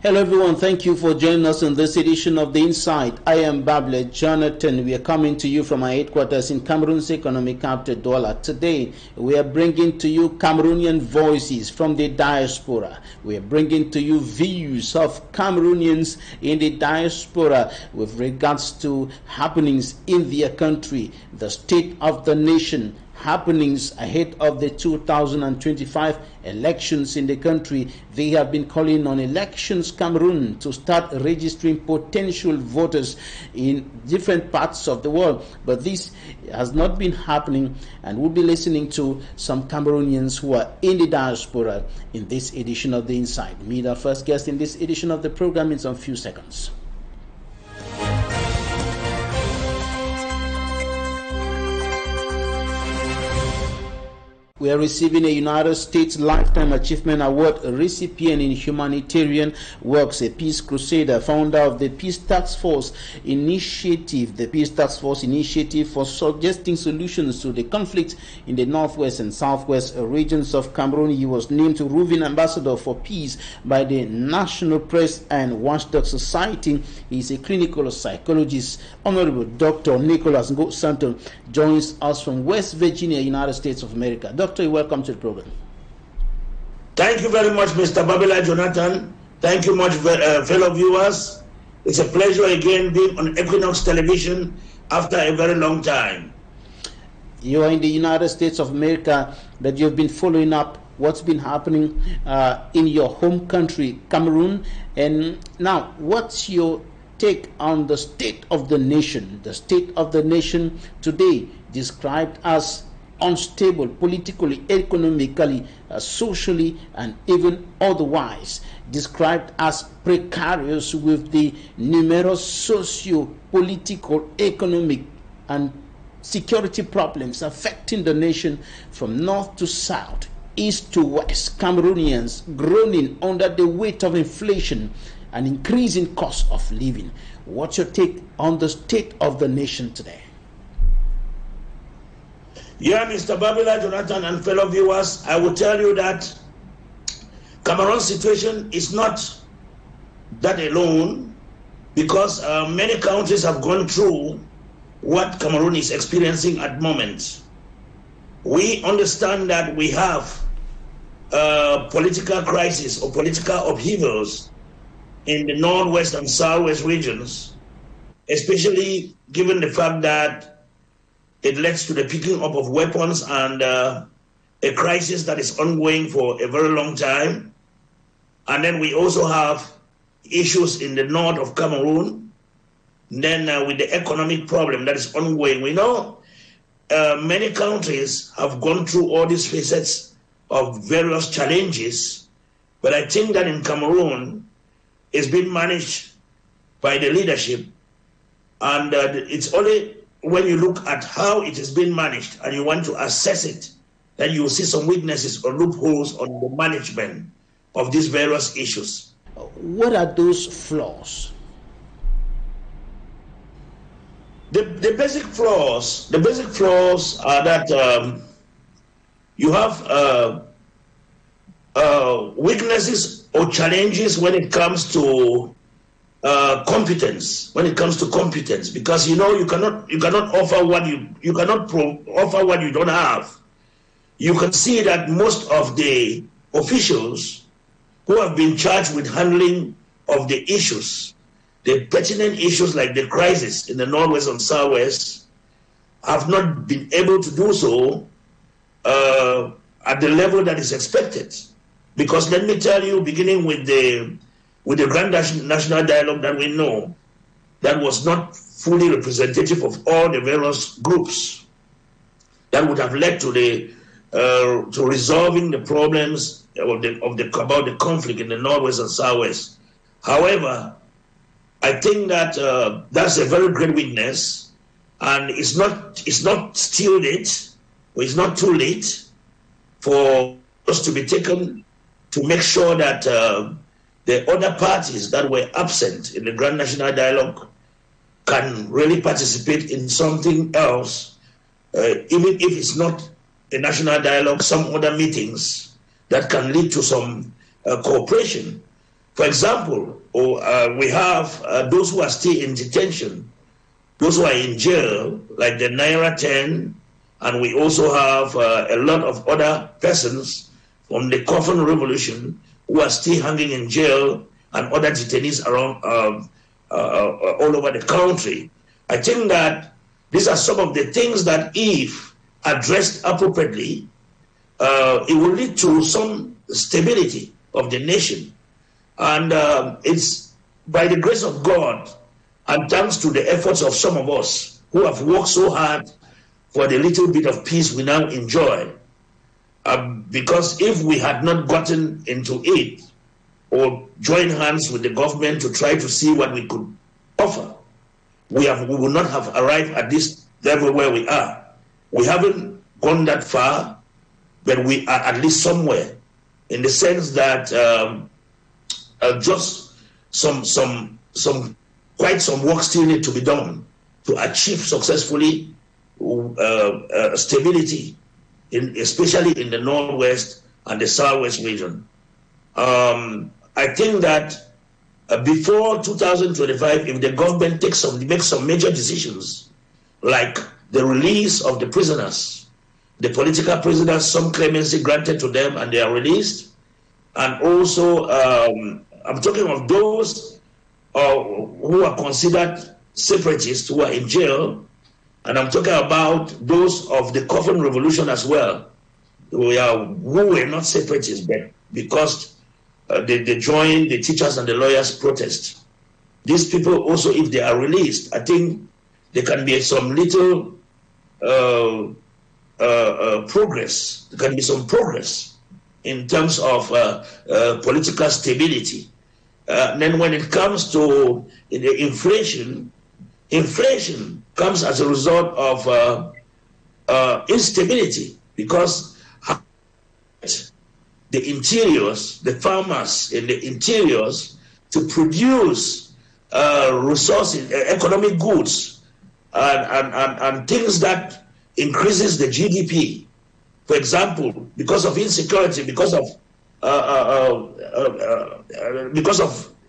Hello everyone, thank you for joining us in this edition of The Insight. I am Bable Jonathan. We are coming to you from our headquarters in Cameroon's economic capital, Douala. Today, we are bringing to you Cameroonian voices from the diaspora. We are bringing to you views of Cameroonians in the diaspora with regards to happenings in their country, the state of the nation, happenings ahead of the 2025 elections in the country. They have been calling on Elections Cameroon to start registering potential voters in different parts of the world, but this has not been happening, and we'll be listening to some Cameroonians who are in the diaspora in this edition of The Insight. Meet our first guest in this edition of the program in some few seconds. We are receiving a United States Lifetime Achievement Award recipient in humanitarian works, a Peace Crusader, founder of the Peace Task Force Initiative, the Peace Task Force Initiative for suggesting solutions to the conflict in the northwest and southwest regions of Cameroon. He was named Roving Ambassador for Peace by the National Press and Watchdog Society. He is a clinical psychologist. Honorable Dr. Nicolas Santo joins us from West Virginia, United States of America. Doctor, welcome to the program. Thank you very much, Mr. Bable Jonathan. Thank you much, fellow viewers. It's a pleasure again being on Equinoxe television after a very long time. You are in the United States of America, that you've been following up what's been happening in your home country, Cameroon. And now, what's your take on the state of the nation? The state of the nation today described as unstable politically, economically, socially, and even otherwise, described as precarious with the numerous socio-political, economic, and security problems affecting the nation from north to south, east to west. Cameroonians groaning under the weight of inflation and increasing cost of living. What's your take on the state of the nation today? Yeah, Mr. Bable Jonathan and fellow viewers, I will tell you that Cameroon's situation is not that alone, because many countries have gone through what Cameroon is experiencing at the moment. We understand that we have political crisis or political upheavals in the northwest and southwest regions, especially given the fact that it leads to the picking up of weapons and a crisis that is ongoing for a very long time. And then we also have issues in the north of Cameroon. And then with the economic problem that is ongoing. We know many countries have gone through all these facets of various challenges, but I think that in Cameroon, it's been managed by the leadership, and it's only when you look at how it has been managed and you want to assess it, then you will see some weaknesses or loopholes on the management of these various issues. What are those flaws? The basic flaws are that you have weaknesses or challenges when it comes to competence, because you know you cannot offer what you cannot offer what you don't have. You can see that most of the officials who have been charged with handling of the issues, the pertinent issues like the crisis in the northwest and southwest, have not been able to do so at the level that is expected. Because let me tell you, beginning with the Grand National Dialogue that we know, that was not fully representative of all the various groups that would have led to the to resolving the problems about the conflict in the northwest and southwest. However, I think that that's a very great weakness, and it's not still late, or it's not too late for us to be taken to make sure that the other parties that were absent in the Grand National Dialogue can really participate in something else, even if it's not a national dialogue, some other meetings that can lead to some cooperation. For example, we have those who are still in detention, those who are in jail, like the Naira 10, and we also have a lot of other persons from the Coffin Revolution who are still hanging in jail, and other detainees around all over the country. I think that these are some of the things that, if addressed appropriately, it will lead to some stability of the nation. And it's by the grace of God, and thanks to the efforts of some of us who have worked so hard for the little bit of peace we now enjoy. Because if we had not gotten into it or joined hands with the government to try to see what we could offer, we would not have arrived at this level where we are. We haven't gone that far, but we are at least somewhere, in the sense that just quite some work still need to be done to achieve successfully stability, especially in the Northwest and the Southwest region. I think that before 2025, if the government makes some major decisions, like the release of the prisoners, the political prisoners, some clemency granted to them and they are released, and also I'm talking of those who are considered separatists who are in jail, and I'm talking about those of the Coffin Revolution as well, who were not separatists, but because they joined the teachers and the lawyers' protest. These people also, if they are released, I think there can be some little progress. There can be some progress in terms of political stability. Then when it comes to the inflation comes as a result of instability, because the interiors, the farmers in the interiors, to produce resources, economic goods, and things that increases the GDP. For example, because of insecurity, because of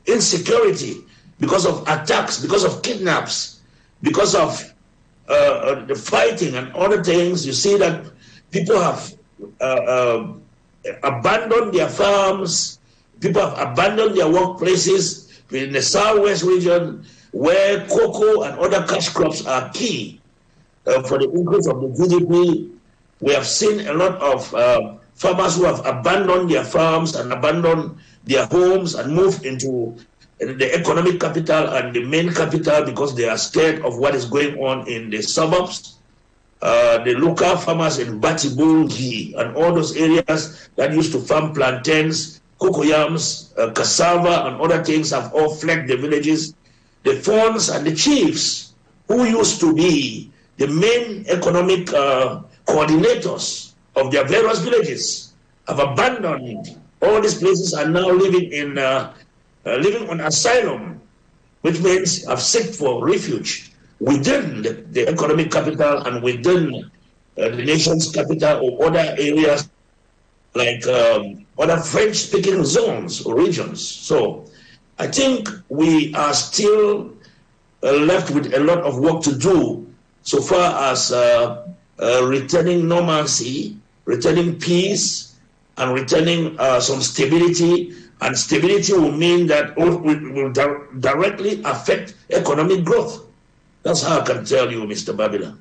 insecurity, because of attacks, because of kidnaps, because of the fighting and other things, you see that people have abandoned their farms, people have abandoned their workplaces in the Southwest region, where cocoa and other cash crops are key for the increase of the GDP. We have seen a lot of farmers who have abandoned their farms and abandoned their homes and moved into the economic capital and the main capital because they are scared of what is going on in the suburbs. The local farmers in Batibungi and all those areas that used to farm plantains, cocoyams, cassava and other things have all fled the villages. The Fons and the chiefs, who used to be the main economic coordinators of their various villages, have abandoned all these places and now living on asylum, which means have sought for refuge within the economic capital and within the nation's capital or other areas like other French-speaking zones or regions. So I think we are still left with a lot of work to do so far as returning normalcy, returning peace, and returning some stability. And stability will mean that it will directly affect economic growth. That's how I can tell you, Mr. Babila.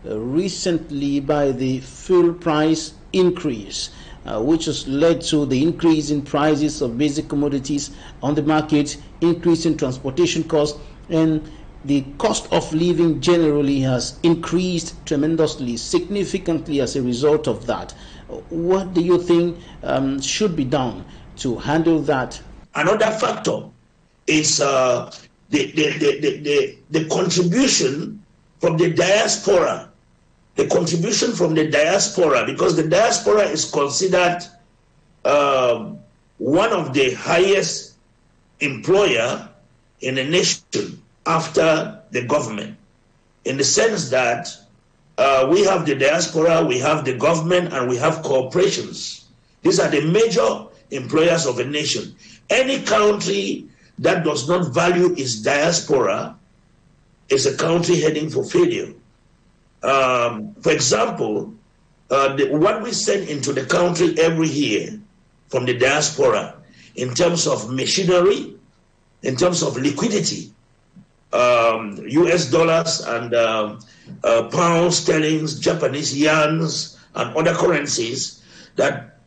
Recently, by the fuel price increase, which has led to the increase in prices of basic commodities on the market, increase in transportation costs, and the cost of living generally has increased tremendously, significantly as a result of that. What do you think should be done to handle that? Another factor is the contribution from the diaspora. The contribution from the diaspora, because the diaspora is considered one of the highest employer in a nation after the government, in the sense that we have the diaspora, we have the government, and we have corporations. These are the major employers of a nation. Any country that does not value its diaspora is a country heading for failure. For example, what we send into the country every year from the diaspora in terms of machinery, in terms of liquidity, US dollars and pounds, sterlings, Japanese yens, and other currencies that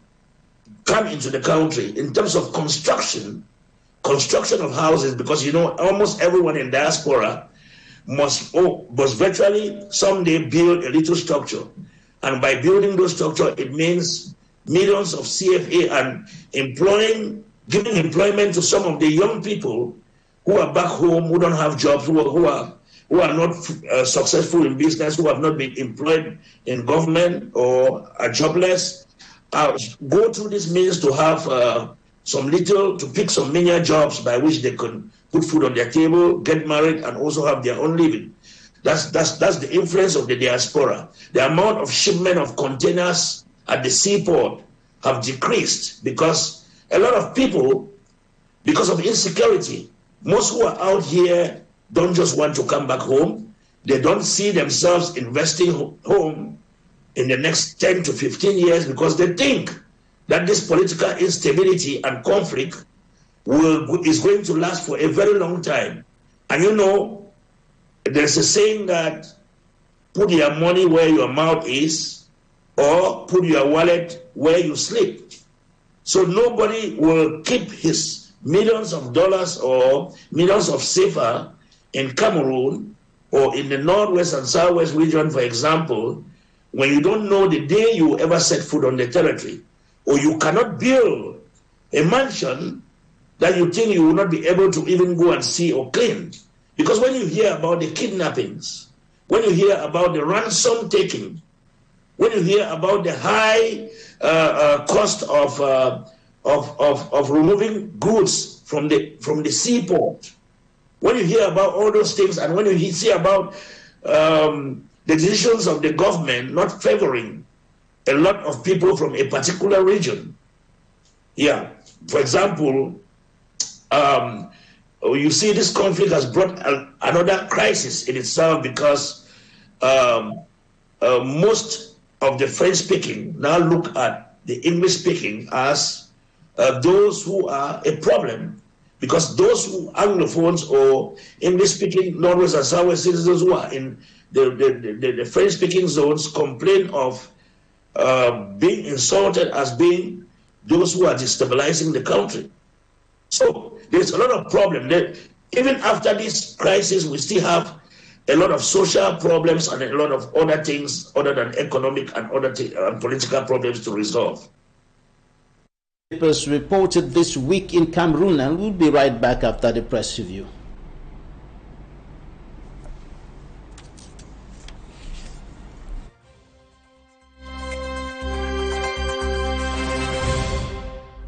come into the country in terms of construction of houses, because you know almost everyone in diaspora must virtually someday build a little structure, and by building those structure it means millions of CFA and giving employment to some of the young people who are back home, who don't have jobs, who are not successful in business, who have not been employed in government or are jobless, go through this means to have to pick some menial jobs by which they can put food on their table, get married, and also have their own living. That's the influence of the diaspora. The amount of shipment of containers at the seaport have decreased because a lot of people, because of insecurity, most who are out here don't just want to come back home. They don't see themselves investing home in the next 10 to 15 years because they think that this political instability and conflict is going to last for a very long time. And you know, there's a saying that put your money where your mouth is, or put your wallet where you sleep. So nobody will keep his millions of dollars or millions of CFA in Cameroon or in the northwest and southwest region, for example, when you don't know the day you will ever set foot on the territory, or you cannot build a mansion that you think you will not be able to even go and see or clean. Because when you hear about the kidnappings, when you hear about the ransom taking, when you hear about the high cost of removing goods from the seaport, when you hear about all those things, and when you see about the decisions of the government not favoring a lot of people from a particular region. Yeah, for example, you see this conflict has brought another crisis in itself because most of the French-speaking now look at the English-speaking as those who are a problem, because those who Anglophones or English-speaking Northwest and Southwest citizens who are in the French-speaking zones complain of being insulted as being those who are destabilizing the country. So there's a lot of problems. Even after this crisis, we still have a lot of social problems and a lot of other things other than economic and other political problems to resolve. Papers reported this week in Cameroon, and we'll be right back after the press review.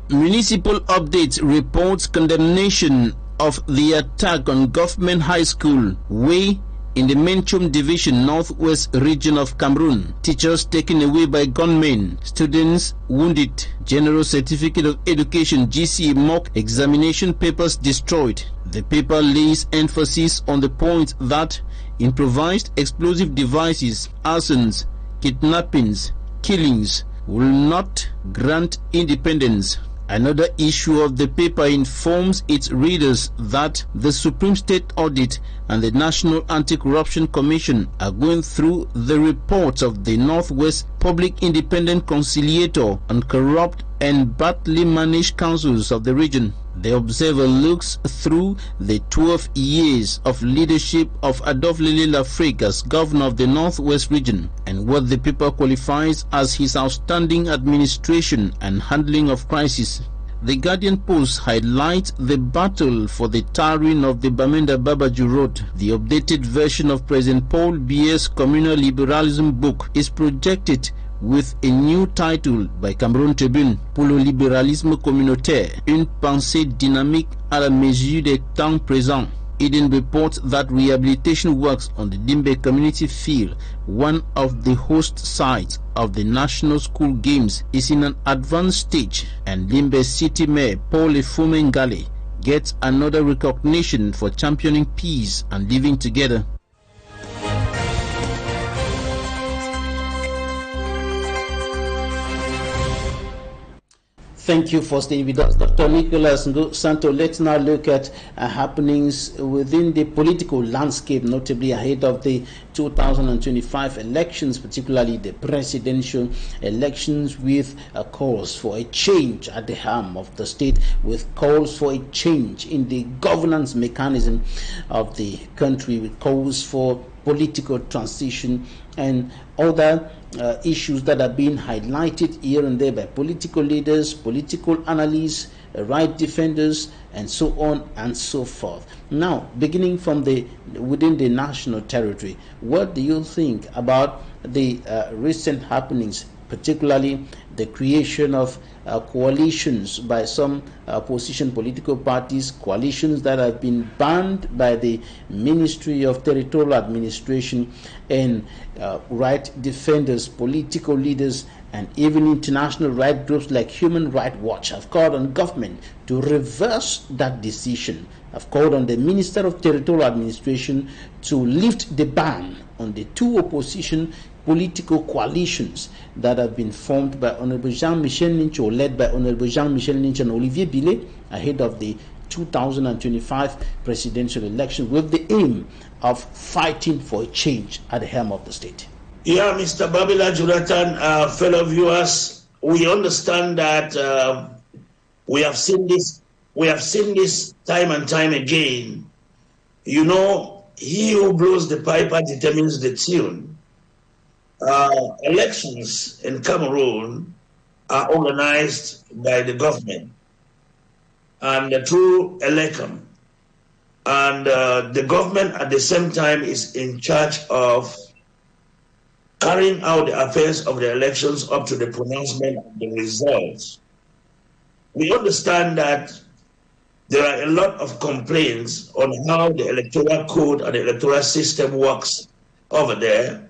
Municipal Update reports condemnation of the attack on Government High School, Way, in the Menchum Division, Northwest region of Cameroon. Teachers taken away by gunmen, students wounded, General Certificate of Education GCE mock examination papers destroyed. The paper lays emphasis on the point that improvised explosive devices, arsons, kidnappings, killings will not grant independence. Another issue of the paper informs its readers that the Supreme State Audit and the National Anti-Corruption Commission are going through the reports of the Northwest Public Independent Conciliator on corrupt and badly managed councils of the region. The observer looks through the 12 years of leadership of Adolphe Lafrique as governor of the Northwest region and what the paper qualifies as his outstanding administration and handling of crisis. The Guardian Post highlights the battle for the tarring of the Bamenda Babaju Road. The updated version of President Paul Biya's communal liberalism book is projected with a new title by Cameroon Tribune, Pour le libéralisme communautaire, une pensée dynamique à la mesure des temps présents. Eden reports that rehabilitation works on the Dimbe Community Field, one of the host sites of the National School Games, is in an advanced stage, and Dimbe City Mayor Paul Efumengale gets another recognition for championing peace and living together. Thank you for staying with us, Dr. Nicolas Santo. Let's now look at happenings within the political landscape, notably ahead of the 2025 elections, particularly the presidential elections, with calls for a change at the helm of the state, with calls for a change in the governance mechanism of the country, with calls for political transition and other issues that are being highlighted here and there by political leaders, political analysts, right defenders, and so on and so forth. Now, beginning from within the national territory, what do you think about the recent happenings, particularly the creation of coalitions by some opposition political parties, coalitions that have been banned by the Ministry of Territorial Administration, and right defenders, political leaders, and even international right groups like Human Rights Watch have called on government to reverse that decision, have called on the Minister of Territorial Administration to lift the ban on the two opposition political coalitions that have been formed by Honorable Jean-Michel Ninch, or led by Honorable Jean-Michel Ninch and Olivier Billet, ahead of the 2025 presidential election, with the aim of fighting for a change at the helm of the state. Yeah, Mr. Babila Jonathan, fellow viewers, we understand that we have seen this time and time again. You know, he who blows the piper determines the tune. Elections in Cameroon are organized by the government and through ELECAM, and the government at the same time is in charge of carrying out the affairs of the elections up to the pronouncement of the results. We understand that there are a lot of complaints on how the electoral code and the electoral system works over there.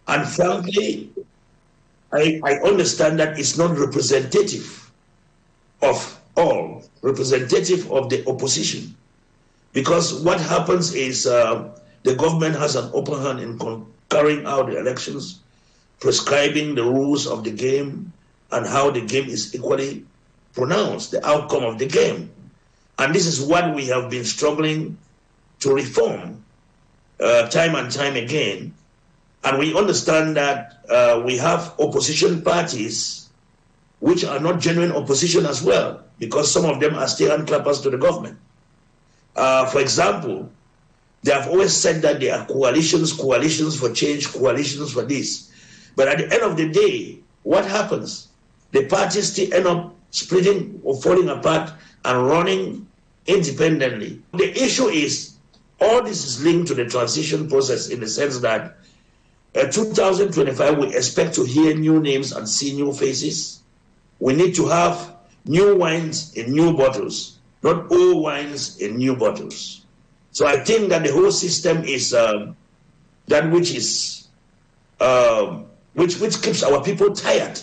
And frankly, I understand that it's not representative of all, representative of the opposition. Because what happens is the government has an open hand in carrying out the elections, prescribing the rules of the game and how the game is equally pronounced, the outcome of the game. And this is what we have been struggling to reform time and time again. And we understand that we have opposition parties which are not genuine opposition as well, because some of them are still handclappers to the government. For example, they have always said that they are coalitions for change, coalitions for this. But at the end of the day, what happens? The parties still end up splitting or falling apart and running independently. The issue is, all this is linked to the transition process, in the sense that 2025, we expect to hear new names and see new faces. We need to have new wines in new bottles, not old wines in new bottles. So I think that the whole system is that which is which keeps our people tired.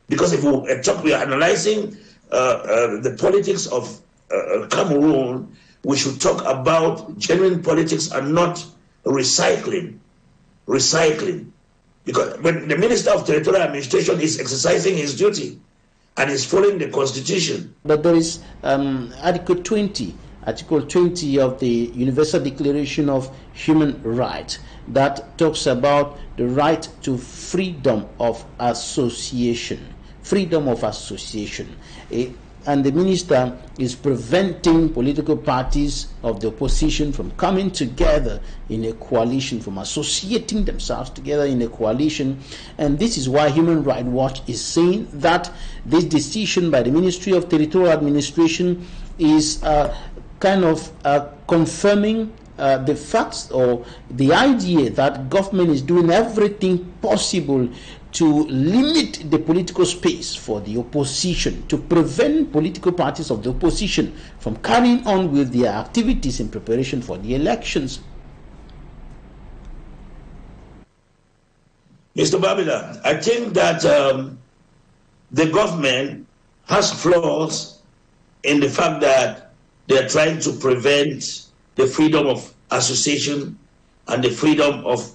Because if we are analyzing the politics of Cameroon, we should talk about genuine politics and not recycling. Because when the Minister of Territorial Administration is exercising his duty and is following the Constitution. But there is Article 20 of the Universal Declaration of Human Rights that talks about the right to freedom of association. Freedom of association. And the minister is preventing political parties of the opposition from coming together in a coalition, from associating themselves together in a coalition. And this is why Human Rights Watch is saying that this decision by the Ministry of Territorial Administration is kind of confirming the facts or the idea that government is doing everything possible to limit the political space for the opposition, to prevent political parties of the opposition from carrying on with their activities in preparation for the elections. Mr. Babila, I think that the government has flaws in the fact that they're trying to prevent the freedom of association and the freedom of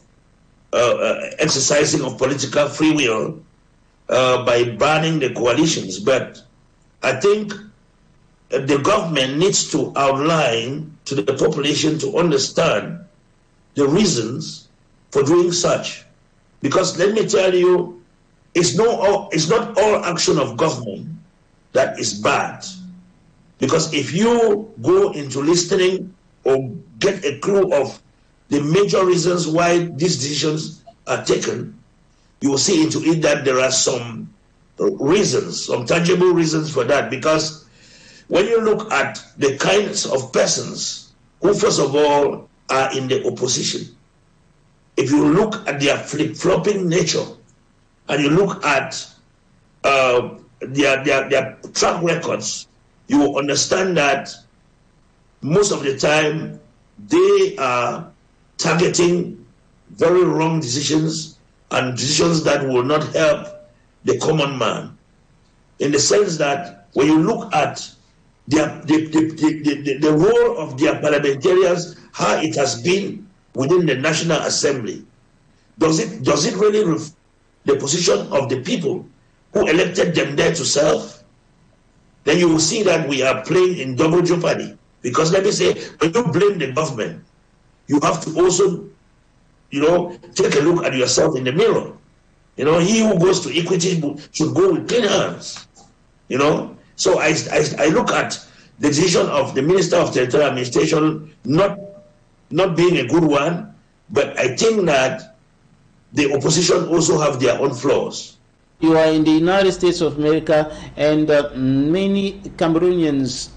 exercising of political free will by banning the coalitions. But I think the government needs to outline to the population to understand the reasons for doing such. Because let me tell you, it's not all action of government that is bad. Because if you go into listening or get a clue of the major reasons why these decisions are taken, you will see into it that there are some reasons, some tangible reasons for that. Because when you look at the kinds of persons who, first of all, are in the opposition, if you look at their flip-flopping nature and you look at their track records, you will understand that most of the time they are targeting very wrong decisions and decisions that will not help the common man. In the sense that when you look at the role of their parliamentarians, how it has been within the National Assembly, does it really reflect the position of the people who elected them there to serve? Then you will see that we are playing in double jeopardy. Because let me say, when you blame the government, you have to also, take a look at yourself in the mirror. He who goes to equity should go with clean hands. So I look at the decision of the Minister of Territorial Administration not being a good one, but I think that the opposition also have their own flaws. You are in the United States of America, and many Cameroonians,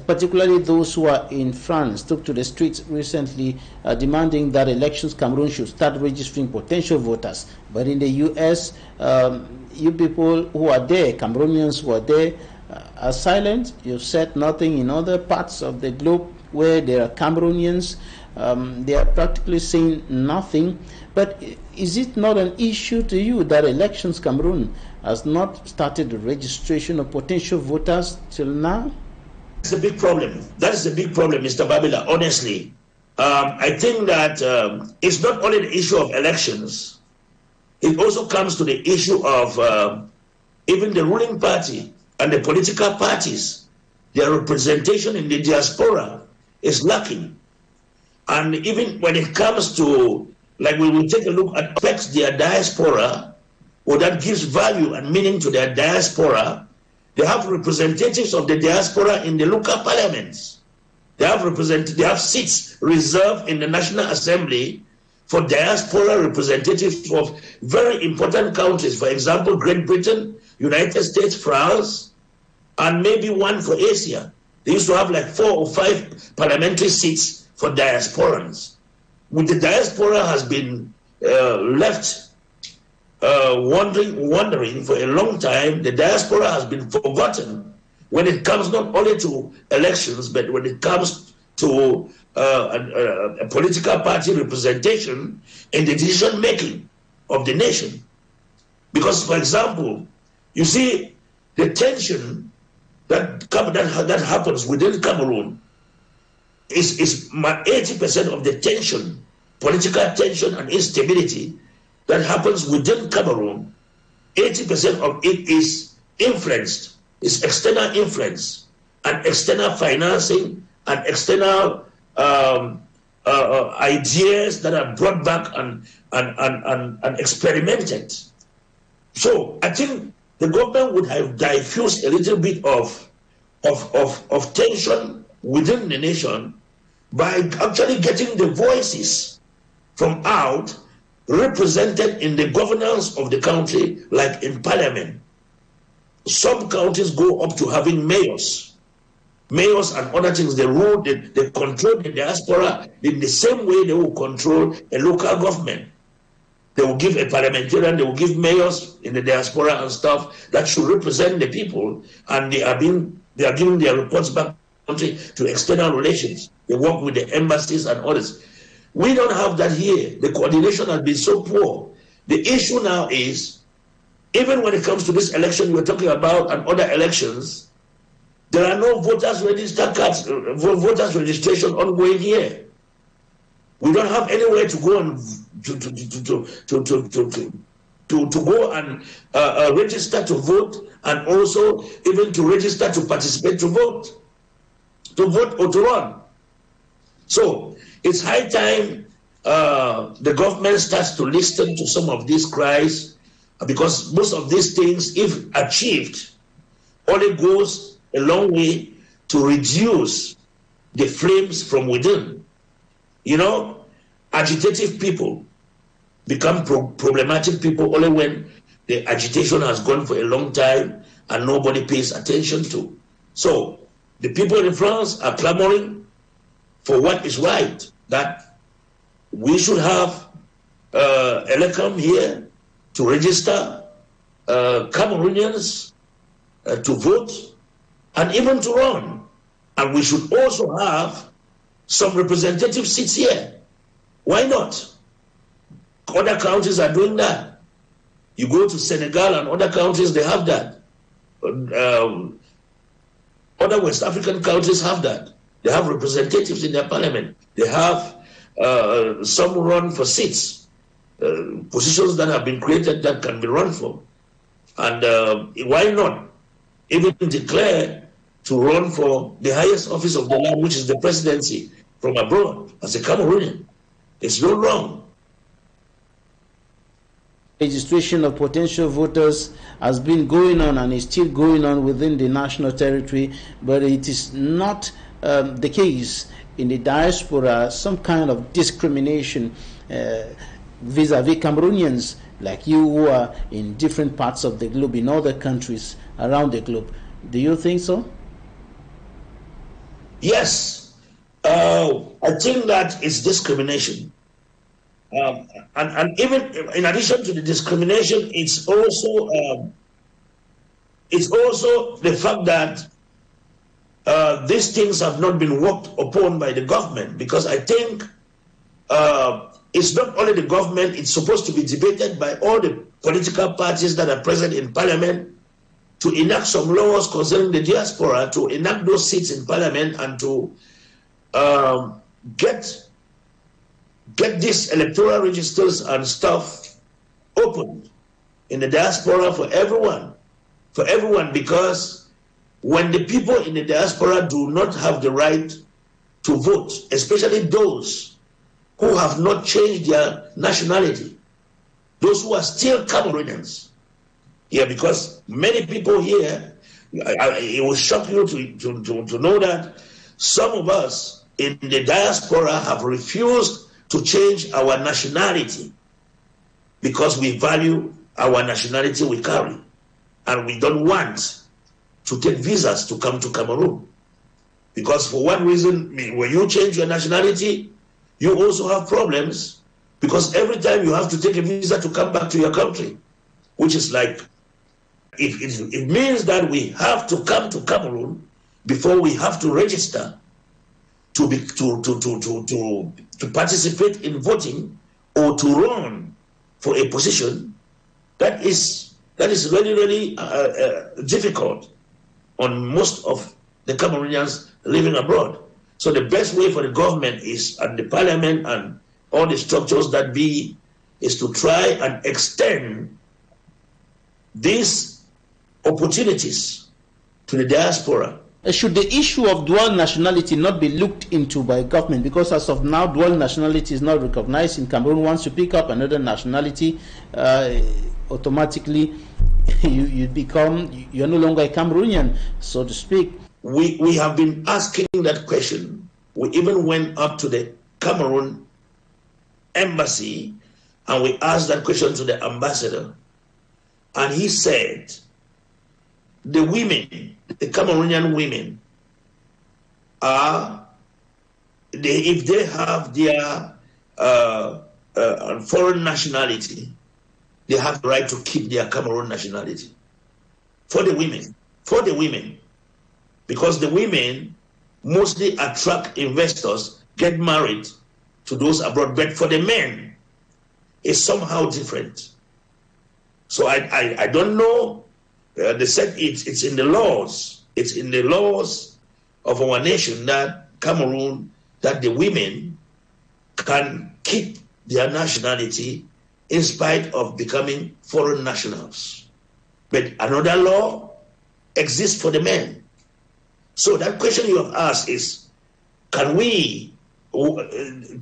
particularly those who are in France, took to the streets recently demanding that elections Cameroon should start registering potential voters. But in the U.S., you people who are there, Cameroonians who are there, are silent. You've said nothing. In other parts of the globe where there are Cameroonians, they are practically saying nothing. But is it not an issue to you that Elections Cameroon has not started the registration of potential voters till now? That's a big problem. That is a big problem, Mr. Babila, honestly. I think that it's not only the issue of elections, it also comes to the issue of even the ruling party and the political parties. Their representation in the diaspora is lacking. And even when it comes to, like we will take a look at affects their diaspora, or that gives value and meaning to their diaspora, they have representatives of the diaspora in the local parliaments. They have seats reserved in the National Assembly for diaspora representatives of very important countries. For example, Great Britain, United States, France, and maybe one for Asia. They used to have like 4 or 5 parliamentary seats for diasporans. With the diaspora has been left wandering for a long time, the diaspora has been forgotten when it comes not only to elections, but when it comes to a political party representation in the decision making of the nation. Because, for example, you see the tension that happens within Cameroon is 80% of the tension, political tension and instability that happens within Cameroon. 80% of it is influenced, is external influence and external financing and external ideas that are brought back and experimented. So I think the government would have diffused a little bit of tension within the nation by actually getting the voices from out represented in the governance of the country, like in parliament. Some counties go up to having mayors. mayors and other things, they rule, they control the diaspora in the same way they will control a local government. They will give a parliamentarian, they will give mayors in the diaspora and stuff that should represent the people, and they are giving their reports back to the country to external relations. They work with the embassies and others. We don't have that here. The coordination has been so poor. The issue now is, even when it comes to this election we're talking about and other elections, there are no voters register cards, voters registration ongoing here. We don't have anywhere to go and to go and register to vote, and also even to register to participate to vote or to run. So it's high time the government starts to listen to some of these cries, because most of these things, if achieved, only goes a long way to reduce the flames from within. You know, agitative people become problematic people only when the agitation has gone for a long time and nobody pays attention to. So the people in France are clamoring for what is right, that we should have elections here to register Cameroonians to vote and even to run. And we should also have some representative seats here. Why not? Other countries are doing that. You go to Senegal and other countries, they have that. Other West African countries have that. They have representatives in their parliament. They have some run for seats, positions that have been created that can be run for. And why not even declare to run for the highest office of the land, which is the presidency, from abroad as a Cameroonian? It's no wrong. Registration of potential voters has been going on and is still going on within the national territory, but it is not the case in the diaspora. Some kind of discrimination vis-a-vis Cameroonians like you who are in different parts of the globe, in other countries around the globe. Do you think so? Yes, I think that it's discrimination. And even in addition to the discrimination, it's also the fact that these things have not been worked upon by the government, because I think it's not only the government, it's supposed to be debated by all the political parties that are present in parliament to enact some laws concerning the diaspora, to enact those seats in parliament, and to get these electoral registers and stuff opened in the diaspora for everyone, because when the people in the diaspora do not have the right to vote, especially those who have not changed their nationality, those who are still Cameroonians, yeah, because many people here, it will shock you to know that some of us in the diaspora have refused to change our nationality because we value our nationality we carry, and we don't want to take visas to come to Cameroon. Because for one reason, when you change your nationality, you also have problems, because every time you have to take a visa to come back to your country, which is like, it means that we have to come to Cameroon before we have to register to participate in voting or to run for a position. That is really, really difficult on most of the Cameroonians living abroad. So the best way for the government is, and the parliament and all the structures that be, is to try and extend these opportunities to the diaspora. Should the issue of dual nationality not be looked into by government? Because as of now, dual nationality is not recognized in Cameroon. Once you pick up another nationality, automatically you're no longer a Cameroonian, so to speak. We have been asking that question. We even went up to the Cameroon embassy and we asked that question to the ambassador, and he said the women, the Cameroonian women, are, if they have their foreign nationality, they have the right to keep their Cameroon nationality. For the women, because the women mostly attract investors, get married to those abroad, but for the men, it's somehow different. So I don't know. They said it's in the laws. It's in the laws of our nation that Cameroon, that the women can keep their nationality in spite of becoming foreign nationals. But another law exists for the men. So that question you have asked is, can we,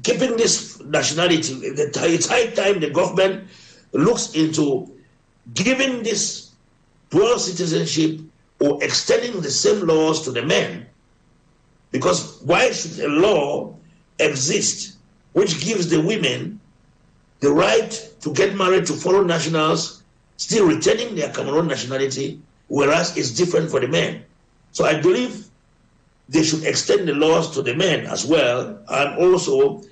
keeping this nationality, it's high time the government looks into giving this dual citizenship or extending the same laws to the men. Because why should a law exist which gives the women the right to get married to foreign nationals, still retaining their Cameroon nationality, whereas it's different for the men? So I believe they should extend the laws to the men as well, and also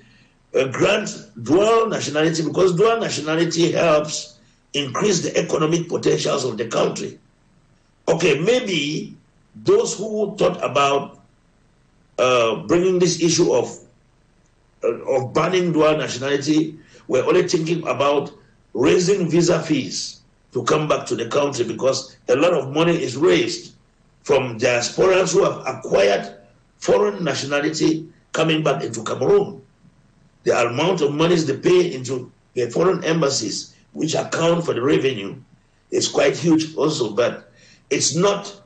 grant dual nationality, because dual nationality helps increase the economic potentials of the country. Okay, maybe those who thought about bringing this issue of banning dual nationality were only thinking about raising visa fees to come back to the country, because a lot of money is raised from diasporans who have acquired foreign nationality coming back into Cameroon. The amount of monies they pay into the foreign embassies, which account for the revenue, is quite huge also, but it's not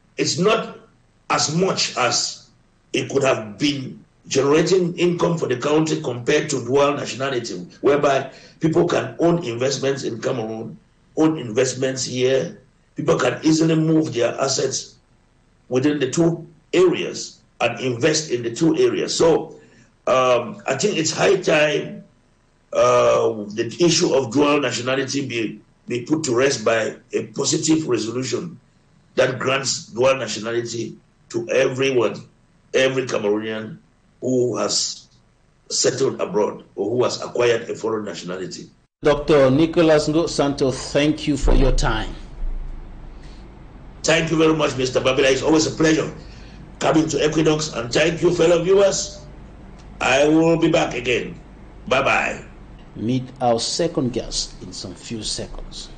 as much as it could have been generating income for the country compared to dual nationality, whereby people can own investments in Cameroon, own investments here. People can easily move their assets within the two areas and invest in the two areas. So I think it's high time the issue of dual nationality be put to rest by a positive resolution that grants dual nationality to everyone, every Cameroonian who has settled abroad or who has acquired a foreign nationality. Dr. Nicolas Santo, thank you for your time. Thank you very much, Mr. Babila. It's always a pleasure coming to Equinoxe, and thank you, fellow viewers. I will be back again. Bye-bye. Meet our second guest in some few seconds.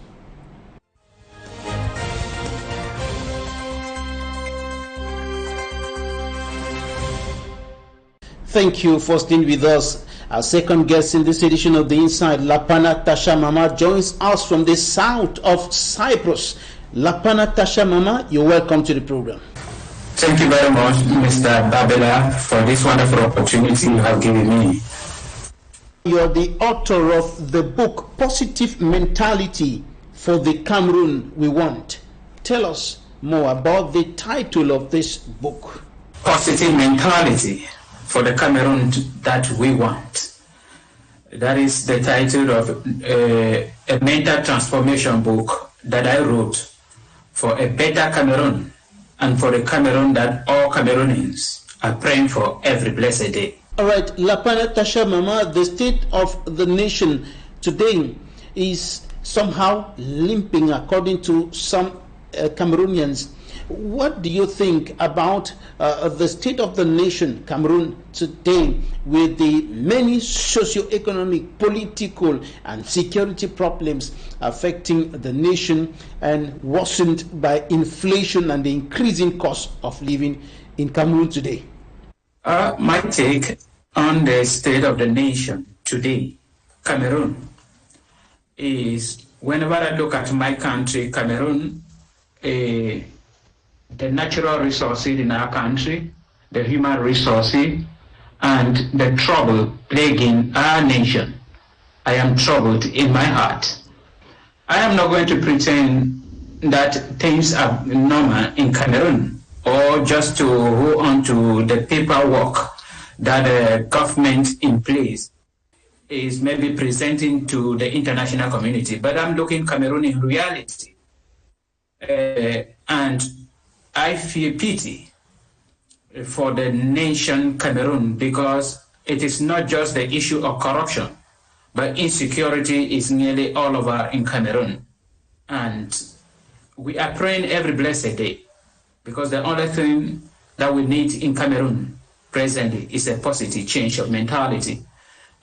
Thank you for staying with us. Our second guest in this edition of The Inside, LAPANA TASHA MAMAH, joins us from the south of Cyprus. LAPANA TASHA MAMAH, you're welcome to the program. Thank you very much, Mr. Babila, for this wonderful opportunity you have given me. You're the author of the book, Positive Mentality for the Cameroon We Want. Tell us more about the title of this book. Positive Mentality for the Cameroon that we want. That is the title of a mental transformation book that I wrote for a better Cameroon, and for the Cameroon that all Cameroonians are praying for every blessed day. All right, LAPANA TASHA MAMAH, the state of the nation today is somehow limping according to some Cameroonians. What do you think about the state of the nation, Cameroon, today, with the many socio-economic, political, and security problems affecting the nation and worsened by inflation and the increasing cost of living in Cameroon today? My take on the state of the nation today, Cameroon, is whenever I look at my country, Cameroon, the natural resources in our country, the human resources, and the trouble plaguing our nation, I am troubled in my heart. I am not going to pretend that things are normal in Cameroon, or just to hold on to the paperwork that the government in place is maybe presenting to the international community. But I'm looking Cameroon in reality. And I feel pity for the nation Cameroon, because it is not just the issue of corruption, but insecurity is nearly all over in Cameroon. And we are praying every blessed day, because the only thing that we need in Cameroon presently is a positive change of mentality.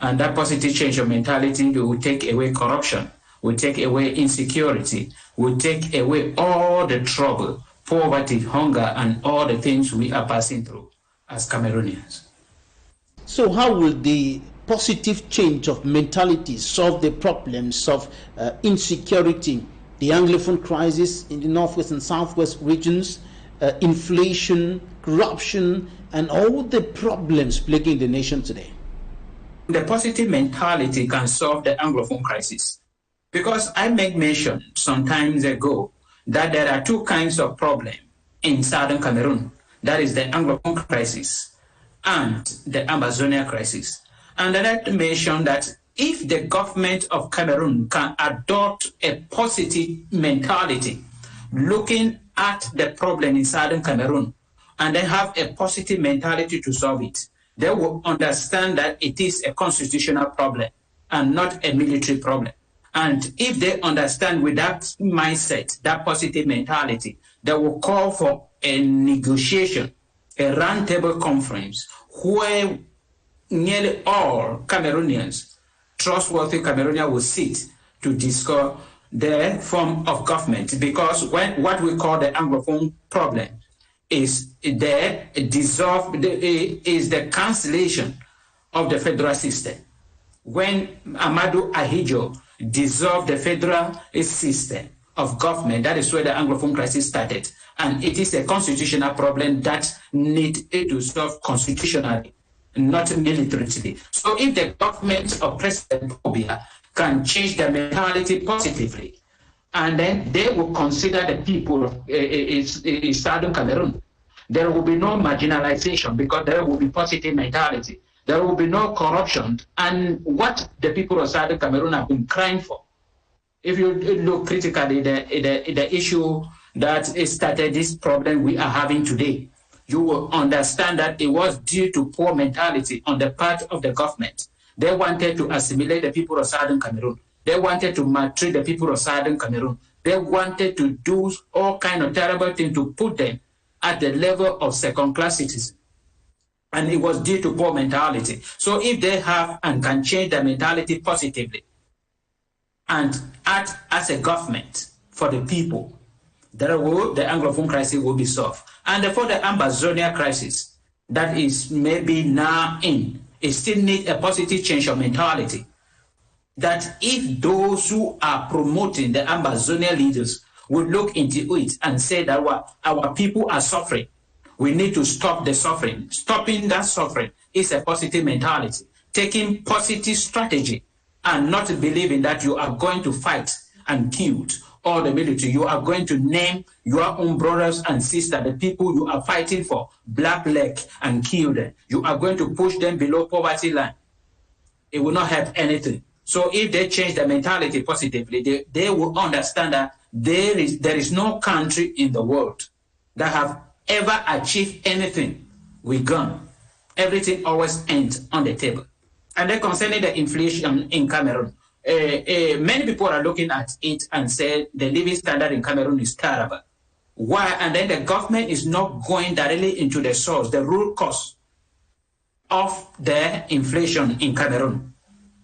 And that positive change of mentality will take away corruption, will take away insecurity, will take away all the trouble, poverty, hunger, and all the things we are passing through as Cameroonians. So how will the positive change of mentality solve the problems of insecurity, the Anglophone crisis in the northwest and southwest regions, inflation, corruption, and all the problems plaguing the nation today? The positive mentality can solve the Anglophone crisis, because I made mention some time ago that there are two kinds of problem in southern Cameroon. That is the Anglophone crisis and the Amazonia crisis. And I like to mention that if the government of Cameroon can adopt a positive mentality, looking at the problem in southern Cameroon, and then have a positive mentality to solve it, they will understand that it is a constitutional problem and not a military problem. And if they understand with that mindset, that positive mentality, they will call for a negotiation, a roundtable conference, where nearly all Cameroonians, trustworthy Cameroonians, will sit to discuss their form of government. Because what we call the Anglophone problem is the cancellation of the federal system. When Amadou Ahidjo dissolved the federal system of government, that is where the Anglophone crisis started. And it is a constitutional problem that needs to solve constitutionally, not militarily. So if the government of President Obia can change their mentality positively, and then they will consider the people of Southern Cameroon, there will be no marginalization, because there will be positive mentality. There will be no corruption, and what the people of Southern Cameroon have been crying for. If you look critically the issue that started this problem we are having today, you will understand that it was due to poor mentality on the part of the government. They wanted to assimilate the people of Southern Cameroon. They wanted to maltreat the people of Southern Cameroon. They wanted to do all kinds of terrible things to put them at the level of second-class citizens. And it was due to poor mentality. So if they have and can change their mentality positively and act as a government for the people, the Anglophone crisis will be solved. And for the Amazonia crisis, that is maybe now in, it still needs a positive change of mentality. That if those who are promoting the Amazonia leaders would look into it and say that our people are suffering, we need to stop the suffering. Stopping that suffering is a positive mentality. Taking positive strategy and not believing that you are going to fight and kill all the military. You are going to name your own brothers and sisters, the people you are fighting for, black leg, and kill them. You are going to push them below poverty line. It will not help anything. So if they change their mentality positively, they will understand that there is no country in the world that have ever achieved anything with gun. Everything always ends on the table. And then concerning the inflation in Cameroon, many people are looking at it and say the living standard in Cameroon is terrible. Why? And then the government is not going directly into the source, the root cause of the inflation in Cameroon,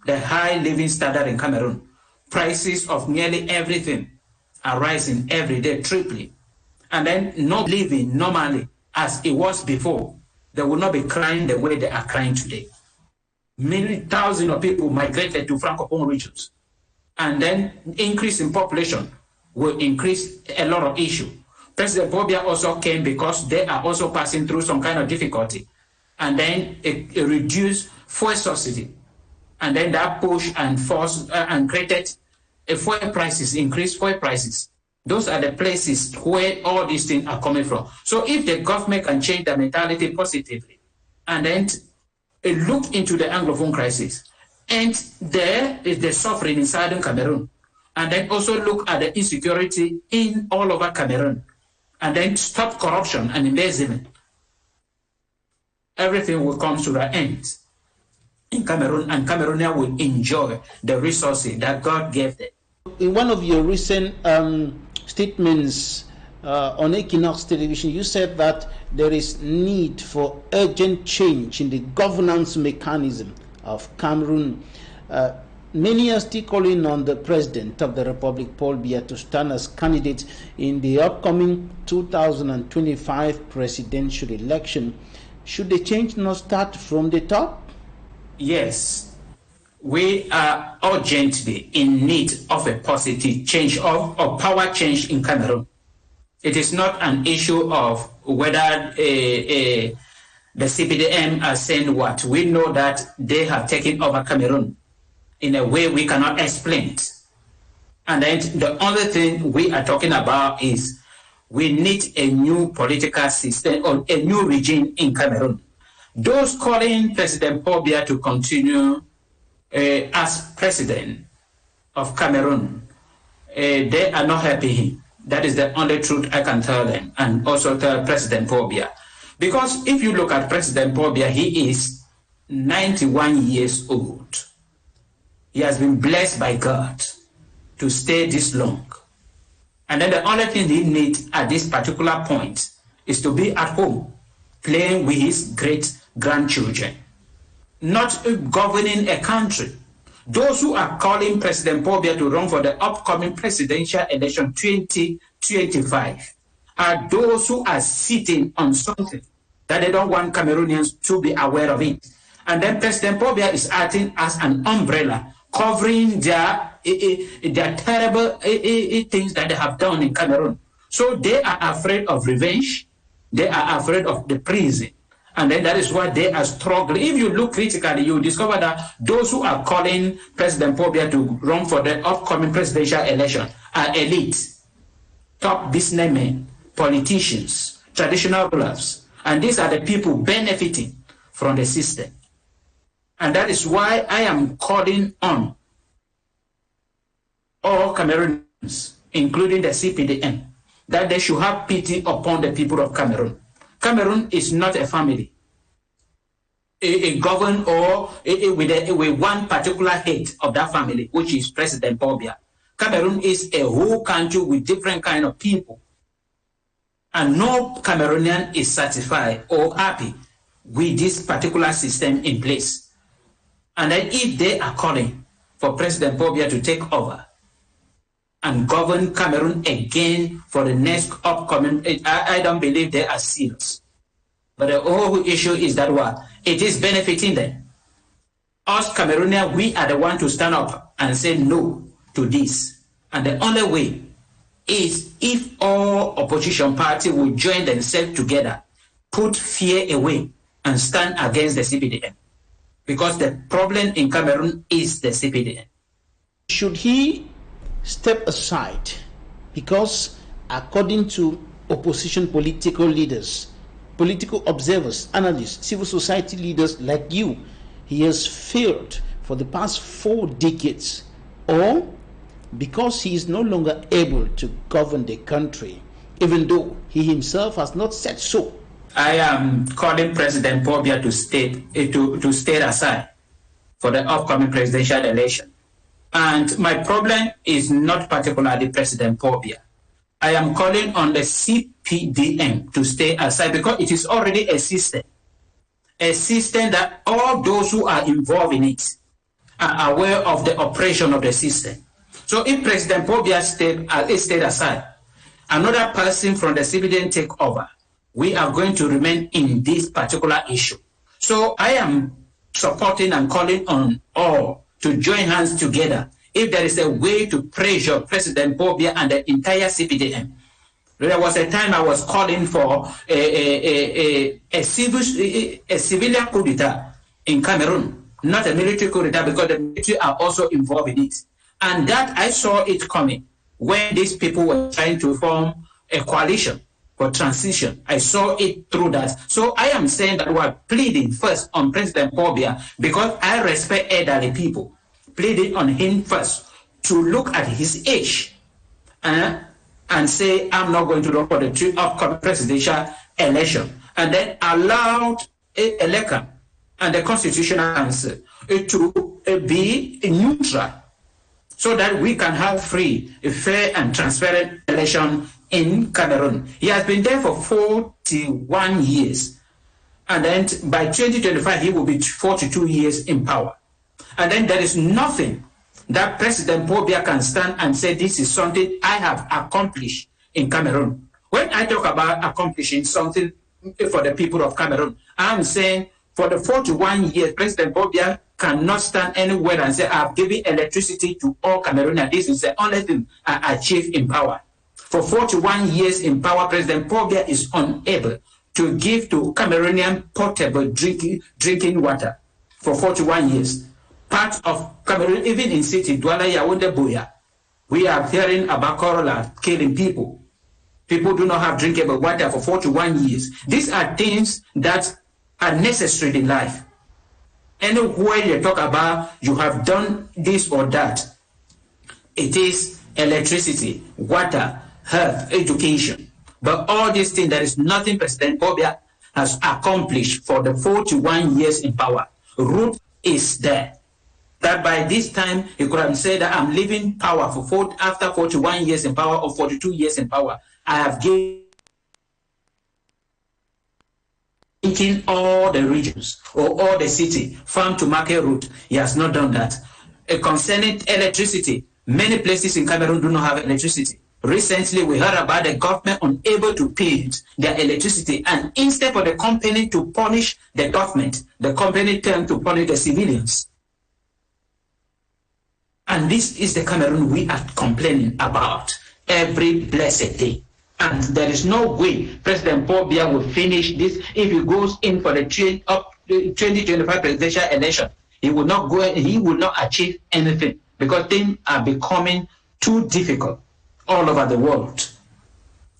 the high living standard in Cameroon. Prices of nearly everything are rising every day, triply. And then not living normally as it was before. They will not be crying the way they are crying today. Many thousands of people migrated to Francophone regions. And then increase in population will increase a lot of issues. President Bobia also came because they are also passing through some kind of difficulty. And then it reduced fuel subsidy. And then that push and force and created fuel prices, increased fuel prices. Those are the places where all these things are coming from. So if the government can change the mentality positively and then look into the Anglophone crisis, and there is the suffering in southern Cameroon, and then also look at the insecurity in all over Cameroon, and then stop corruption and embezzlement, everything will come to the end in Cameroon, and Cameroonians will enjoy the resources that God gave them. In one of your recent statements on Equinoxe television, you said that there is need for urgent change in the governance mechanism of Cameroon. Many are still calling on the President of the Republic, Paul Biya, to stand as candidate in the upcoming 2025 presidential election. Should the change not start from the top? Yes, we are urgently in need of a positive change, of power change in Cameroon. It is not an issue of whether the CPDM are saying what. We know that they have taken over Cameroon in a way we cannot explain it. And then the only thing we are talking about is we need a new political system or a new regime in Cameroon. Those calling President Paul Biya to continue as president of Cameroon, they are not helping him. That is the only truth I can tell them, and also tell President Paul Biya. Because if you look at President Paul Biya, he is 91 years old. He has been blessed by God to stay this long. And then the only thing he needs at this particular point is to be at home, playing with his great-grandchildren, not governing a country. Those who are calling President Paul Biya to run for the upcoming presidential election 2025 are those who are sitting on something that they don't want Cameroonians to be aware of it. And then President Paul Biya is acting as an umbrella, covering their terrible things that they have done in Cameroon. So they are afraid of revenge. They are afraid of the prison. And then that is why they are struggling. If you look critically, you discover that those who are calling President Paul Biya to run for the upcoming presidential election are elite, top businessmen, politicians, traditional rulers. And these are the people benefiting from the system. And that is why I am calling on all Cameroonians, including the CPDM, that they should have pity upon the people of Cameroon. Cameroon is not a family, a governed or with one particular head of that family, which is President Paul Biya. Cameroon is a whole country with different kind of people. And no Cameroonian is satisfied or happy with this particular system in place. And then if they are calling for President Paul Biya to take over and govern Cameroon again for the next upcoming, I don't believe they are serious. But the whole issue is that what? It is benefiting them. Us Cameroonians, we are the one to stand up and say no to this. And the only way is if all opposition parties will join themselves together, put fear away, and stand against the CPDM. Because the problem in Cameroon is the CPDM. Should he step aside? Because according to opposition political leaders, political observers, analysts, civil society leaders like you, he has failed for the past 4 decades, or because he is no longer able to govern the country, even though he himself has not said so. I am calling President Paul Biya to stay aside for the upcoming presidential election. And my problem is not particularly President Paul Biya. I am calling on the CPDM to stay aside because it is already a system that all those who are involved in it are aware of the operation of the system. So if President Paul Biya stayed aside, another person from the CPDM take over, we are going to remain in this particular issue. So I am supporting and calling on all to join hands together. If there is a way to pressure President Paul Biya and the entire CPDM. There was a time I was calling for a civilian coup d'etat in Cameroon, not a military coup d'etat, because the military are also involved in it. And that I saw it coming when these people were trying to form a coalition for transition. I saw it through that. So I am saying that we are pleading first on President Paul Biya because I respect elderly people. Pleading on him first to look at his age and say, I'm not going to run for the upcoming presidential election. And then allowed ELECA and the Constitutional Council to be neutral so that we can have free, fair, and transparent election in Cameroon. He has been there for 41 years. And then by 2025, he will be 42 years in power. And then there is nothing that President Paul Biya can stand and say, this is something I have accomplished in Cameroon. When I talk about accomplishing something for the people of Cameroon, I'm saying for the 41 years, President Paul Biya cannot stand anywhere and say, I've given electricity to all Cameroonians. This is the only thing I achieved in power. For 41 years in power, President Paul Biya is unable to give to Cameroonian portable drinking water for 41 years. Part of Cameroon, even in city, Douala, Yaoundé, Buea, we are hearing about cholera killing people. People do not have drinkable water for 41 years. These are things that are necessary in life. Anywhere you talk about, you have done this or that. It is electricity, water, health, education. But all these things, there is nothing President Paul Biya has accomplished for the 41 years in power. Root is there. That by this time, he could have said that I'm leaving power after 41 years in power or 42 years in power. I have given all the regions or all the city, farm to market route. He has not done that. Concerning electricity, many places in Cameroon do not have electricity. Recently, we heard about the government unable to pay their electricity, and instead of the company to punish the government, the company turned to punish the civilians. And this is the Cameroon we are complaining about every blessed day. And there is no way President Paul Biya will finish this if he goes in for the 2025 presidential election. He will not go. He will not achieve anything because things are becoming too difficult all over the world.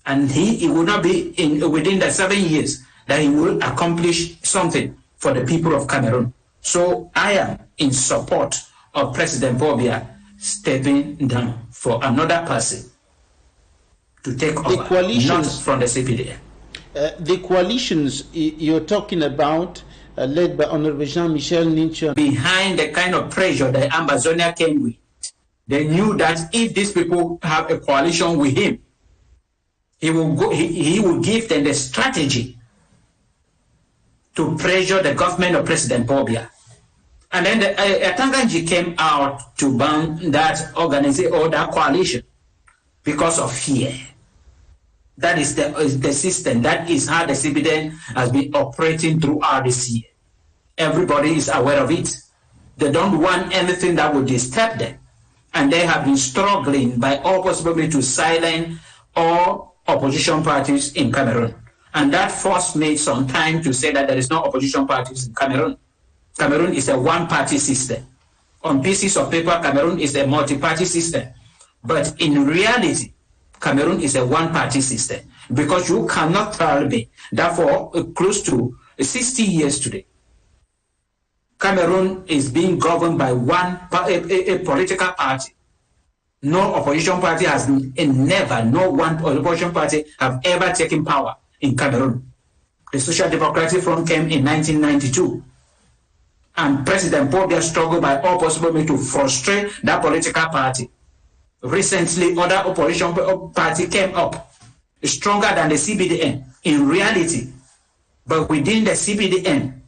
And he will not be within the 7 years that he will accomplish something for the people of Cameroon. So I am in support of President Paul Biya stepping down for another person to take over, not from the CPDM. The coalitions you're talking about, led by Honorable Jean-Michel Ninchon, behind the kind of pressure that Amazonia came with, they knew that if these people have a coalition with him, he will give them the strategy to pressure the government of President Paul Biya. And then Tanganji came out to ban that organization or that coalition because of fear. That is the system. That is how the CBDN has been operating throughout this year. Everybody is aware of it. They don't want anything that will disturb them. And they have been struggling by all possibility to silence all opposition parties in Cameroon. And that forced me some time to say that there is no opposition parties in Cameroon. Cameroon is a one-party system. On pieces of paper, Cameroon is a multi-party system. But in reality, Cameroon is a one-party system. Because you cannot tell me that for close to 60 years today, Cameroon is being governed by a political party. No opposition party has no one opposition party have ever taken power in Cameroon. The Social Democratic Front came in 1992. And President Paul Biya struggled by all possible means to frustrate that political party. Recently, other opposition party came up stronger than the CBDN in reality. But within the CBDN,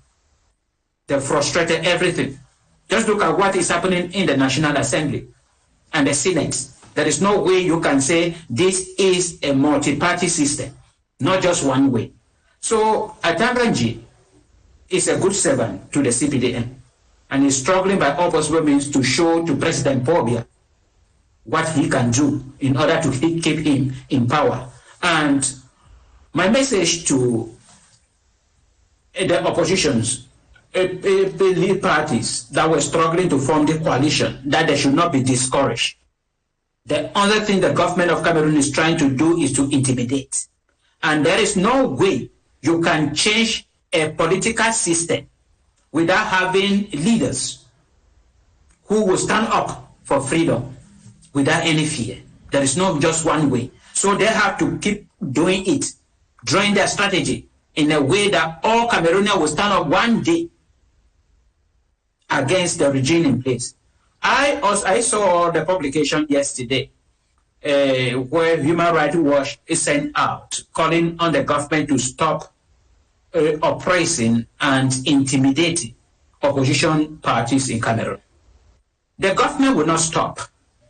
they frustrated everything. Just look at what is happening in the National Assembly and the Senate. There is no way you can say this is a multi-party system, not just one way. So Atanganji is a good servant to the CPDM and is struggling by all possible means to show to President Paul Biya what he can do in order to keep him in power. And my message to the oppositions, lead parties that were struggling to form the coalition, that they should not be discouraged. The other thing the government of Cameroon is trying to do is to intimidate. And there is no way you can change a political system without having leaders who will stand up for freedom without any fear. There is not just one way. So they have to keep doing it, drawing their strategy in a way that all Cameroonians will stand up one day against the regime in place. I saw the publication yesterday where Human Rights Watch is sent out calling on the government to stop oppressing and intimidating opposition parties in Cameroon. The government will not stop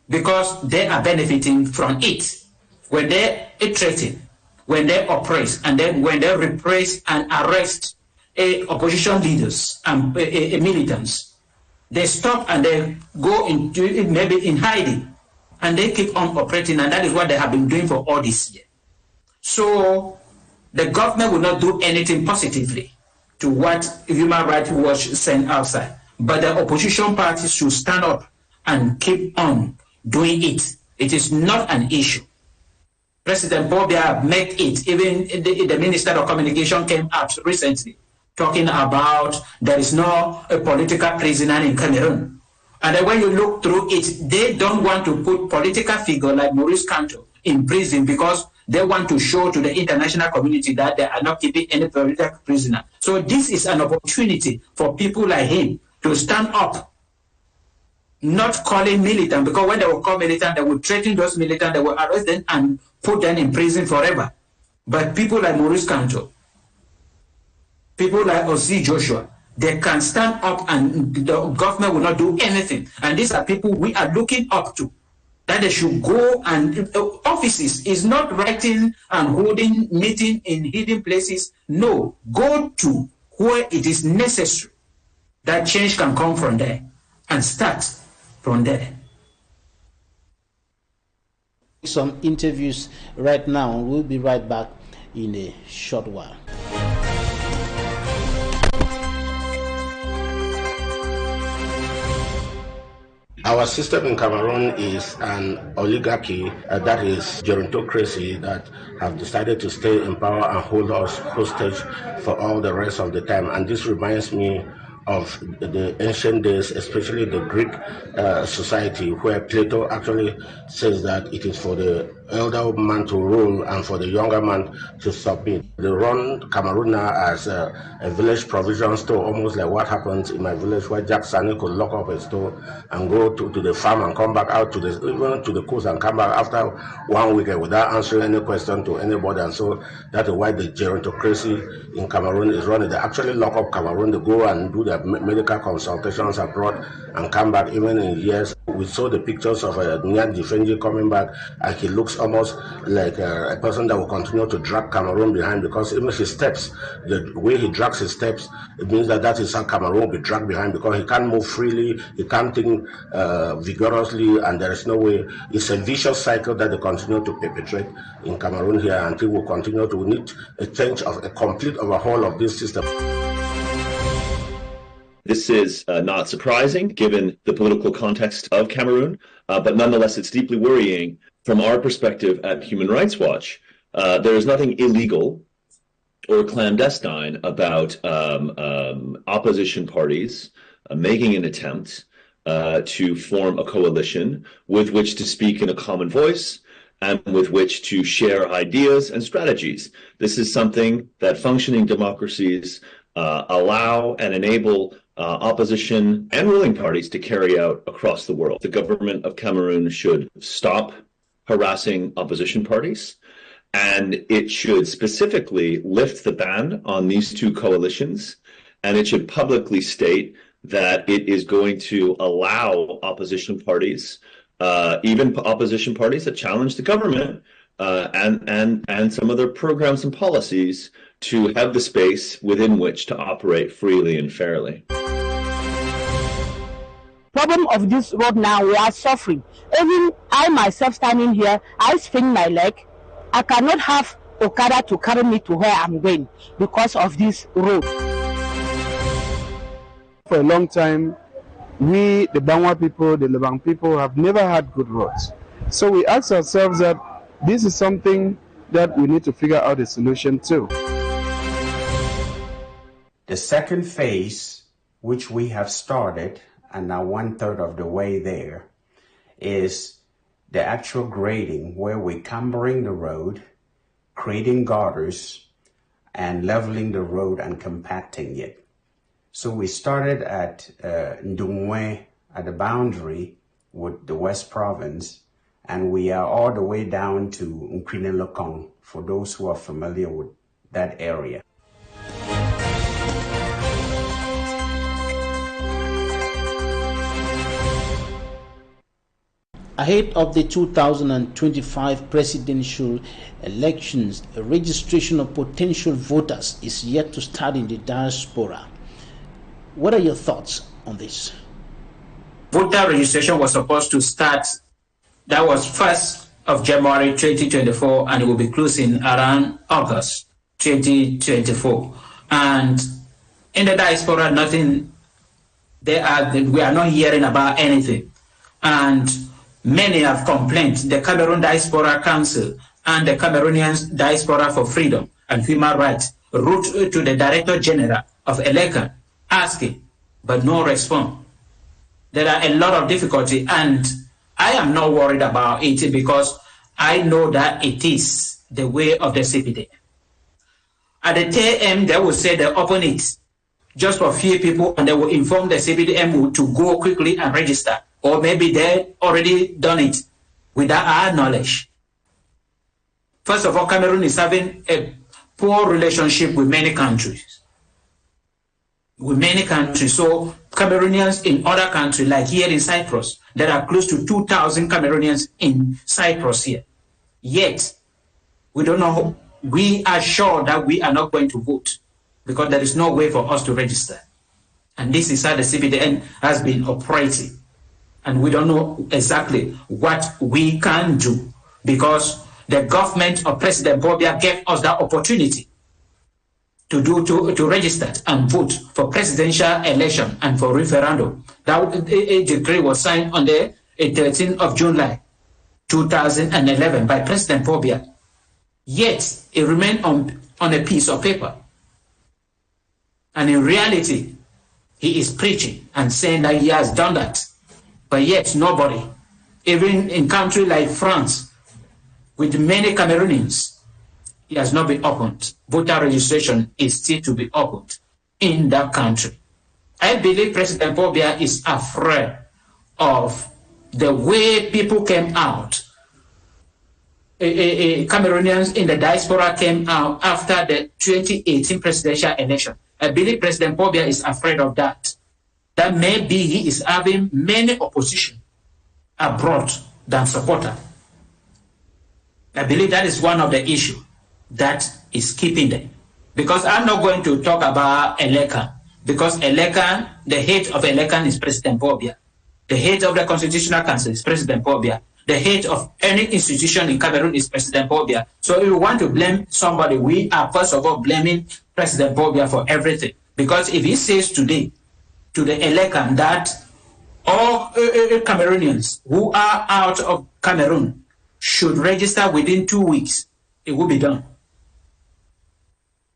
because they are benefiting from it. When they threaten, when they oppress, and then when they repress and arrest opposition leaders and militants, they stop and they go into maybe in hiding, and they keep on operating, and that is what they have been doing for all this year. So the government will not do anything positively to what Human Rights Watch sent outside, but the opposition parties should stand up and keep on doing it. It is not an issue. President Bobia made it. Even the Minister of Communication came out recently talking about there is no a political prisoner in Cameroon. And then when you look through it, they don't want to put political figure like Maurice Santo in prison because they want to show to the international community that they are not keeping any political prisoner. So this is an opportunity for people like him to stand up, not calling militant, because when they will call militant, they will threaten those militants, they will arrest them and put them in prison forever. But people like Maurice Santo, people like Ozzy Joshua, they can stand up and the government will not do anything. And these are people we are looking up to, that they should go and offices is not writing and holding meeting in hidden places. No, go to where it is necessary. That change can come from there and start from there. Some interviews right now. We'll be right back in a short while. Our system in Cameroon is an oligarchy, that is gerontocracy, that have decided to stay in power and hold us hostage for all the rest of the time. And this reminds me of the ancient days, especially the Greek society, where Plato actually says that it is for the elder man to rule and for the younger man to submit. They run Cameroon now as a village provision store, almost like what happens in my village, where Jack Sani could lock up a store and go to the farm and come back out to the even to the coast and come back after 1 week without answering any question to anybody. And so that is why the gerontocracy in Cameroon is running. They actually lock up Cameroon, they go and do their medical consultations abroad and come back even in years. We saw the pictures of Nyat Difenji coming back, and he looks almost like a person that will continue to drag Cameroon behind, because even his steps, the way he drags his steps, it means that is how Cameroon will be dragged behind, because he can't move freely, he can't think vigorously, and there is no way. It's a vicious cycle that they continue to perpetrate in Cameroon here until we continue to need a change of a complete overhaul of this system. This is not surprising given the political context of Cameroon, but nonetheless, it's deeply worrying from our perspective at Human Rights Watch. There is nothing illegal or clandestine about opposition parties making an attempt to form a coalition with which to speak in a common voice and with which to share ideas and strategies. This is something that functioning democracies allow and enable opposition and ruling parties to carry out across the world. The government of Cameroon should stop harassing opposition parties, and it should specifically lift the ban on these two coalitions, and it should publicly state that it is going to allow opposition parties, even opposition parties that challenge the government and some of their programs and policies, to have the space within which to operate freely and fairly. Problem of this road now, we are suffering. Even I myself standing here, I swing my leg. I cannot have Okada to carry me to where I'm going because of this road. For a long time, we, the Bangwa people, the Lebang people, have never had good roads. So we ask ourselves that this is something that we need to figure out a solution to. The second phase, which we have started, and now 1/3 of the way there, is the actual grading, where we're cumbering the road, creating gutters, and leveling the road and compacting it. So we started at Ndungwe at the boundary with the West Province, and we are all the way down to Nkrinelokong, for those who are familiar with that area. Ahead of the 2025 presidential elections, a registration of potential voters is yet to start in the diaspora. What are your thoughts on this? Voter registration was supposed to start, that was 1st of January 2024, and it will be closing around August 2024. And in the diaspora, we are not hearing about anything. And many have complained. The Cameroon Diaspora Council and the Cameroonian Diaspora for Freedom and Human Rights wrote to the Director General of ELECA asking, but no response. There are a lot of difficulty, and I am not worried about it because I know that it is the way of the CPD. At the TM, they will say they open it just for a few people, and they will inform the CPDM to go quickly and register. Or maybe they already done it without our knowledge. First of all, Cameroon is having a poor relationship with many countries. So Cameroonians in other countries, like here in Cyprus, there are close to 2,000 Cameroonians in Cyprus here. Yet, we don't know, we are sure that we are not going to vote because there is no way for us to register. And this is how the CPDN has been operating. And we don't know exactly what we can do because the government of President Bobia gave us that opportunity to register and vote for presidential election and for referendum. That decree was signed on the 13th of July 2011 by President Bobia. Yet it remained on a piece of paper. And in reality, he is preaching and saying that he has done that. But yet nobody, even in countries like France, with many Cameroonians, it has not been opened. Voter registration is still to be opened in that country. I believe President Bobia is afraid of the way people came out. Cameroonians in the diaspora came out after the 2018 presidential election. I believe President Bobia is afraid of that. That maybe he is having many opposition abroad than supporter. I believe that is one of the issues that is keeping them. Because I'm not going to talk about ELECA, because ELECA, the head of ELECA is President Bobia. The head of the Constitutional Council is President Bobia. The head of any institution in Cameroon is President Bobia. So if we want to blame somebody, we are first of all blaming President Bobia for everything. Because if he says today to the ELECA that all Cameroonians who are out of Cameroon should register within 2 weeks, it will be done.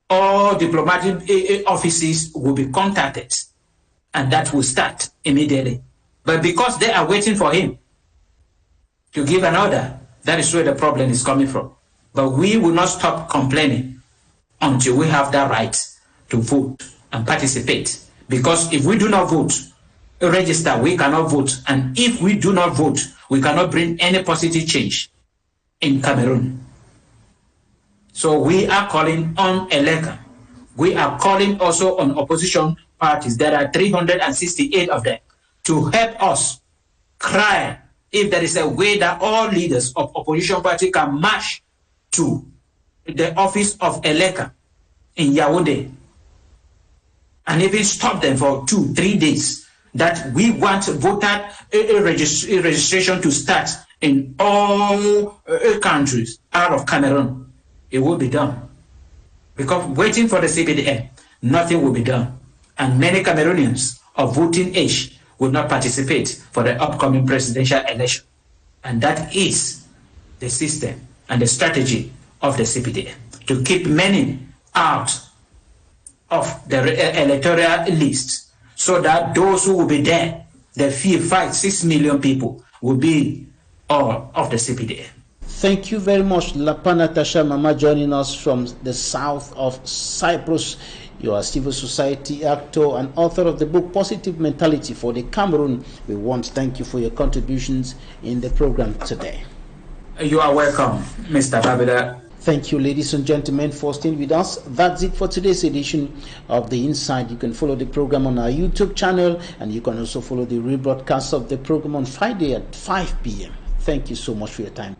All diplomatic offices will be contacted, and that will start immediately. But because they are waiting for him to give an order, that is where the problem is coming from. But we will not stop complaining until we have the right to vote and participate. Because if we do not vote, register, we cannot vote. And if we do not vote, we cannot bring any positive change in Cameroon. So we are calling on ELECA. We are calling also on opposition parties. There are 368 of them to help us cry if there is a way that all leaders of opposition party can march to the office of ELECA in Yaoundé and even stop them for 2-3 days, that we want voter registration to start in all countries out of Cameroon. It will be done. Because waiting for the CPDM, nothing will be done. And many Cameroonians of voting age will not participate for the upcoming presidential election. And that is the system and the strategy of the CPDM, to keep many out of the electoral list, so that those who will be there, the 5-6 million people, will be all of the CPDM. Thank you very much, LAPANA TASHA MAMAH, joining us from the south of Cyprus. You are a civil society actor and author of the book Positive Mentality for the Cameroon. We want to thank you for your contributions in the program today. You are welcome, Mr. Babida. Thank you, ladies and gentlemen, for staying with us. That's it for today's edition of The Inside. You can follow the program on our YouTube channel, and you can also follow the rebroadcast of the program on Friday at 5 p.m. Thank you so much for your time.